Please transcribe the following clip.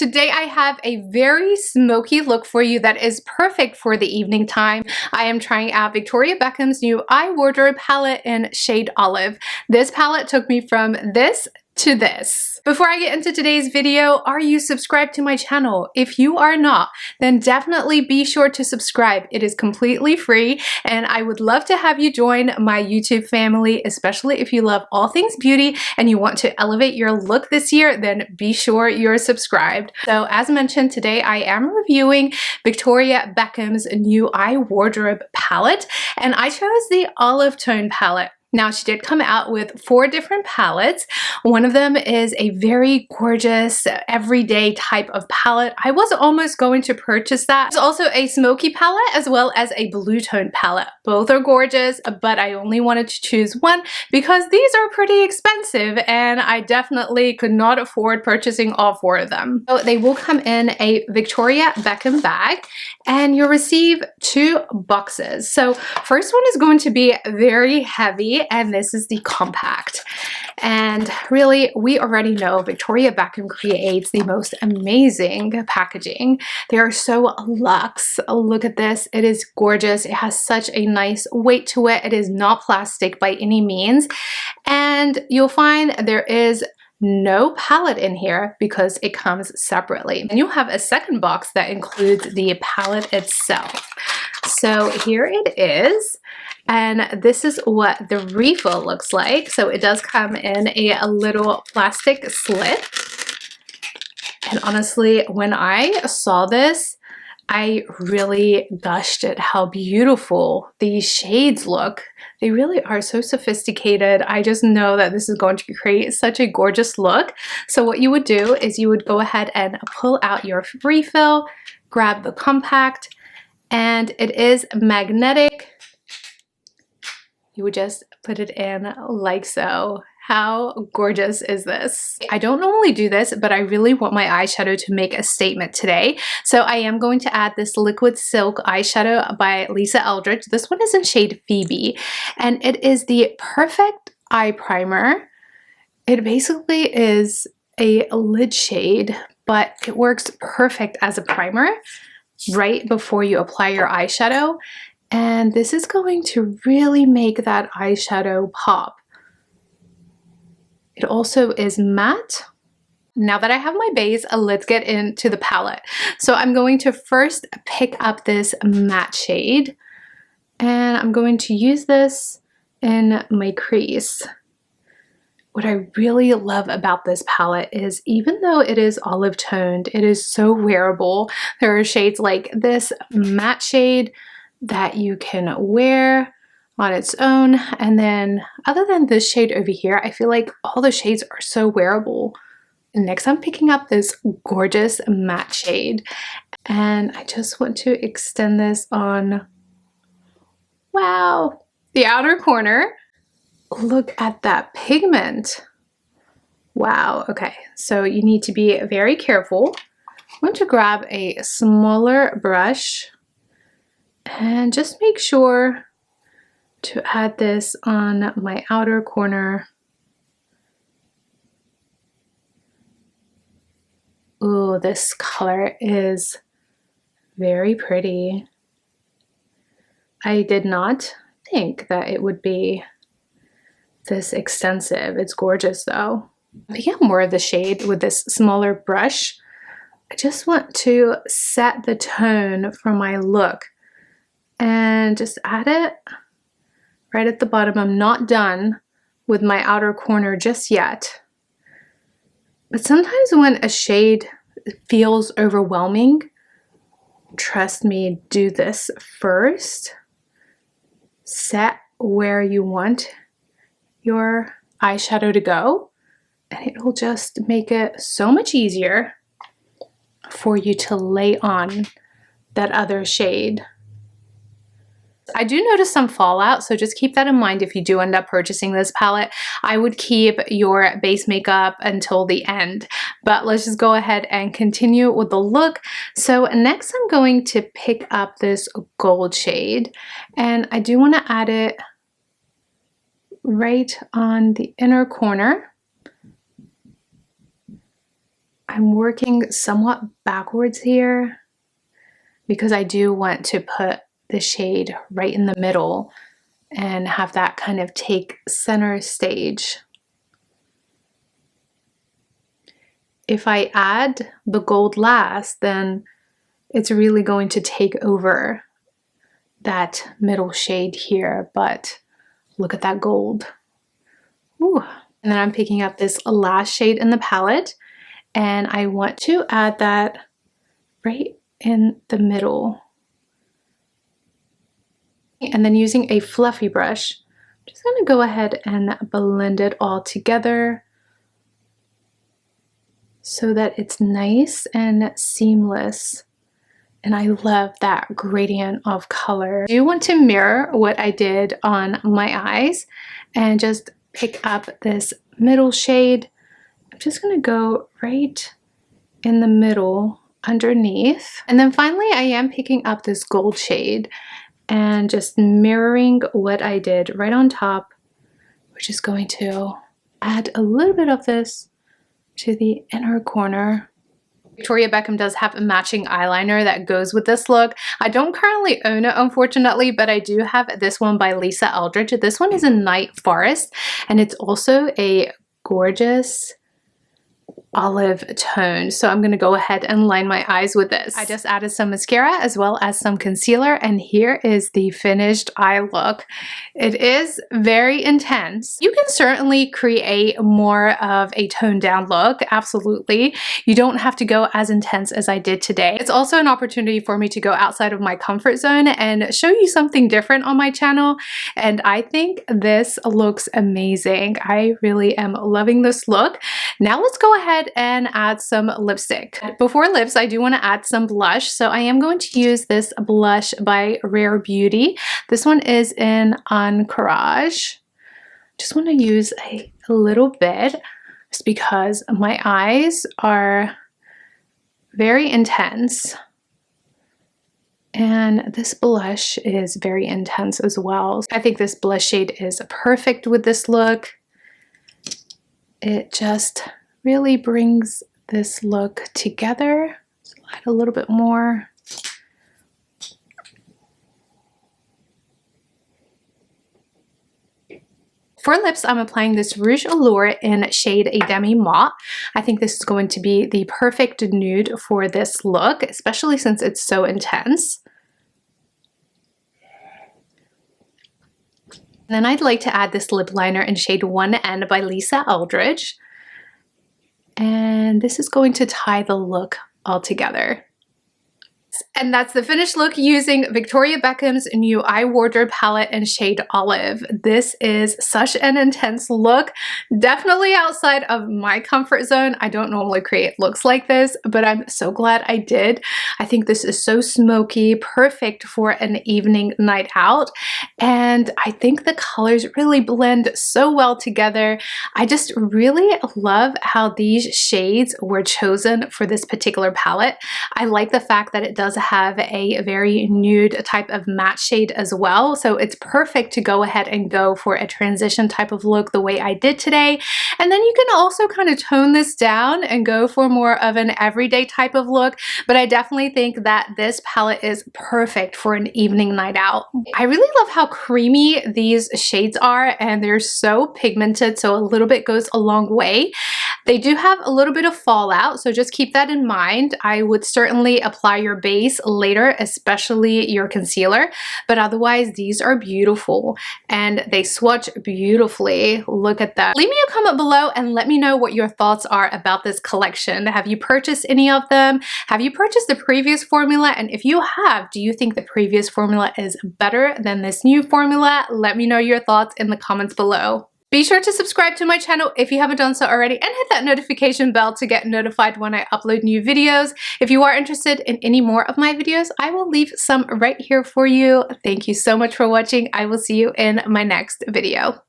Today I have a very smoky look for you that is perfect for the evening time. I am trying out Victoria Beckham's new Eye Wardrobe palette in shade Olive. This palette took me from this to this. Before I get into today's video, are you subscribed to my channel? If you are not, then definitely be sure to subscribe. It is completely free and I would love to have you join my YouTube family, especially if you love all things beauty and you want to elevate your look this year, then be sure you're subscribed. So as mentioned, today I am reviewing Victoria Beckham's new Eye Wardrobe palette, and I chose the olive tone palette. Now, she did come out with 4 different palettes. One of them is a very gorgeous everyday type of palette. I was almost going to purchase that. There's also a smoky palette as well as a blue tone palette. Both are gorgeous, but I only wanted to choose one because these are pretty expensive and I definitely could not afford purchasing all 4 of them. So they will come in a Victoria Beckham bag and you'll receive 2 boxes. So first one is going to be very heavy, and this is the compact. And really, we already know Victoria Beckham creates the most amazing packaging. They are so luxe. Look at this. It is gorgeous. It has such a nice weight to it. It is not plastic by any means. And you'll find there is no palette in here because it comes separately. And you'll have a second box that includes the palette itself. So here it is. And this is what the refill looks like. So it does come in a little plastic slit. And honestly, when I saw this, I really gushed at how beautiful these shades look. They really are so sophisticated. I just know that this is going to create such a gorgeous look. So what you would do is you would go ahead and pull out your refill, grab the compact, and it is magnetic. You would just put it in like so. How gorgeous is this? I don't normally do this, but I really want my eyeshadow to make a statement today. So I am going to add this Liquid Silk eyeshadow by Lisa Eldridge. This one is in shade Phoebe, and it is the perfect eye primer. It basically is a lid shade, but it works perfect as a primer right before you apply your eyeshadow. And this is going to really make that eyeshadow pop. It also is matte. Now that I have my base, let's get into the palette. So I'm going to first pick up this matte shade and I'm going to use this in my crease. What I really love about this palette is even though it is olive toned, it is so wearable. There are shades like this matte shade that you can wear on its own, and then other than this shade over here, I feel like all the shades are so wearable. Next, I'm picking up this gorgeous matte shade, and I just want to extend this on, wow, the outer corner. Look at that pigment. Wow, okay, so you need to be very careful. I'm going to grab a smaller brush and just make sure to add this on my outer corner. Ooh, this color is very pretty. I did not think that it would be this extensive. It's gorgeous though. Picking up more of the shade with this smaller brush, I just want to set the tone for my look and just add it right at the bottom. I'm not done with my outer corner just yet. But sometimes when a shade feels overwhelming, trust me, do this first. Set where you want your eyeshadow to go, and it will just make it so much easier for you to lay on that other shade. I do notice some fallout, so just keep that in mind if you do end up purchasing this palette. I would keep your base makeup until the end, but let's just go ahead and continue with the look. So next I'm going to pick up this gold shade, and I do want to add it right on the inner corner. I'm working somewhat backwards here because I do want to put the shade right in the middle and have that kind of take center stage. If I add the gold last, then it's really going to take over that middle shade here, but look at that gold. Ooh. And then I'm picking up this last shade in the palette, and I want to add that right in the middle. And then using a fluffy brush, I'm just gonna go ahead and blend it all together so that it's nice and seamless. And I love that gradient of color. I do want to mirror what I did on my eyes and just pick up this middle shade. I'm just gonna go right in the middle underneath. And then finally, I am picking up this gold shade and just mirroring what I did right on top. We're just going to add a little bit of this to the inner corner. Victoria Beckham does have a matching eyeliner that goes with this look. I don't currently own it, unfortunately, but I do have this one by Lisa Eldridge. This one is in Night Forest, and it's also a gorgeous olive tone. So I'm going to go ahead and line my eyes with this. I just added some mascara as well as some concealer, and here is the finished eye look. It is very intense. You can certainly create more of a toned down look, absolutely. You don't have to go as intense as I did today. It's also an opportunity for me to go outside of my comfort zone and show you something different on my channel, and I think this looks amazing. I really am loving this look. Now let's go ahead and add some lipstick. Before lips, I do want to add some blush. So I am going to use this blush by Rare Beauty. This one is in Encourage. Just want to use a little bit just because my eyes are very intense. And this blush is very intense as well. I think this blush shade is perfect with this look. It just really brings this look together. So add a little bit more. For lips, I'm applying this Rouge Allure in shade A Demi Matte. I think this is going to be the perfect nude for this look, especially since it's so intense. And then I'd like to add this lip liner in shade 1N by Lisa Eldridge. And this is going to tie the look all together. And that's the finished look using Victoria Beckham's new Eye Wardrobe palette in shade Olive. This is such an intense look, definitely outside of my comfort zone. I don't normally create looks like this, but I'm so glad I did. I think this is so smoky, perfect for an evening night out. And I think the colors really blend so well together. I just really love how these shades were chosen for this particular palette. I like the fact that it does have a very nude type of matte shade as well, so it's perfect to go ahead and go for a transition type of look the way I did today. And then you can also kind of tone this down and go for more of an everyday type of look, but I definitely think that this palette is perfect for an evening night out. I really love how creamy these shades are, and they're so pigmented, so a little bit goes a long way. They do have a little bit of fallout, so just keep that in mind. I would certainly apply your base later, especially your concealer, but otherwise these are beautiful and they swatch beautifully. Look at that. Leave me a comment below and let me know what your thoughts are about this collection. Have you purchased any of them? Have you purchased the previous formula? And if you have, do you think the previous formula is better than this new formula? Let me know your thoughts in the comments below. Be sure to subscribe to my channel if you haven't done so already, and hit that notification bell to get notified when I upload new videos. If you are interested in any more of my videos, I will leave some right here for you. Thank you so much for watching. I will see you in my next video.